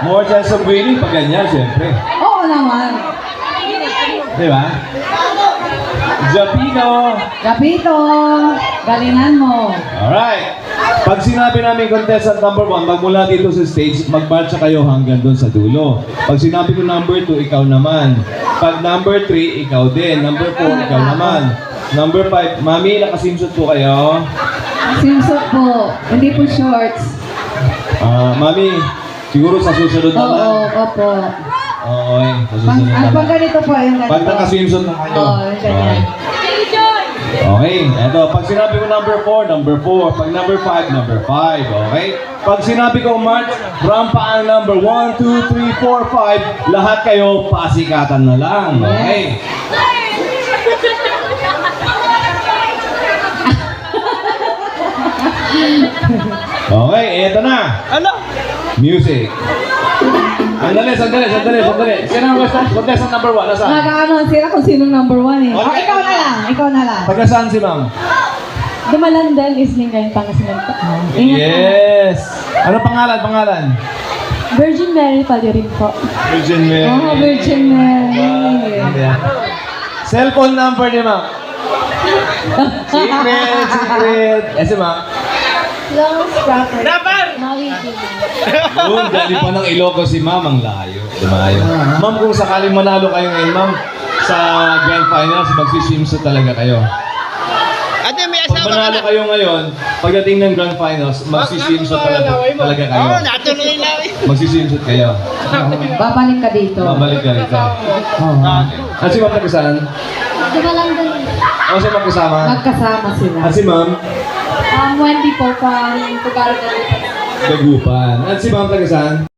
More chance of winning pag ganyan, siyempre. Oo naman. Di ba? Japito! Rapito, galingan mo. Alright. Pag sinabi namin contestant number 1, magmula dito sa stage, magmarcha kayo hanggang doon sa dulo. Pag sinabi ko number 2, ikaw naman. Pag number 3, ikaw din. Number 4, ikaw naman. Number 5, Mami, nakasimsot po kayo. Swimsuit po, hindi po shorts. Mami, siguro sa susunod na lang. Oo, opo. Okay, sa susunod na Pag lang. ganito po, yung ganito. Pag nakaswimsuit na kayo. Oo, yung ganyan. Okay, eto. Pag sinabi ko number 4, number 4. Pag number 5, number 5. Okay? Pag sinabi ko march, rampa ang number 1, 2, 3, 4, 5. Lahat kayo, pasikatan na lang. Okay? Okay, eto na. Ano? Music. Sandali. Sino ang contestant number 1? Nasaan? Nag-ano sila kung sinong number 1 eh. Okay. Ikaw na lang. Taga saan si ma'am? Dumalandan is Lingayen, Pangasinan po. Yes. Ano pangalan? Virgin Mary pa rin po. Virgin Mary. Oh, Virgin Mary. Yeah. Cellphone number ni ma'am. Secret. Si ma'am. Loans property. Dapat! Doon, dali pa ng Ilocos si ma'am, ang layo. Dumayo. Ma'am, kung sakaling manalo kayo ngayon, ma'am, sa Grand Finals, magsiswimsuit talaga kayo. Ate, may Pag asawa ka manalo na. kayo ngayon, pagdating ng Grand Finals, magsiswimsuit talaga kayo. Oo, natuloy na eh. Magsiswimsuit kayo. Babalik ka dito. Mabalik ka rito. At si ma'am nagkasaan? Dumalandan. Ano siya magkasama? Magkasama sila. At si ma'am? Wendy po, pang Tugarog na dito. Dagupan. At si ma'am nagkasaan?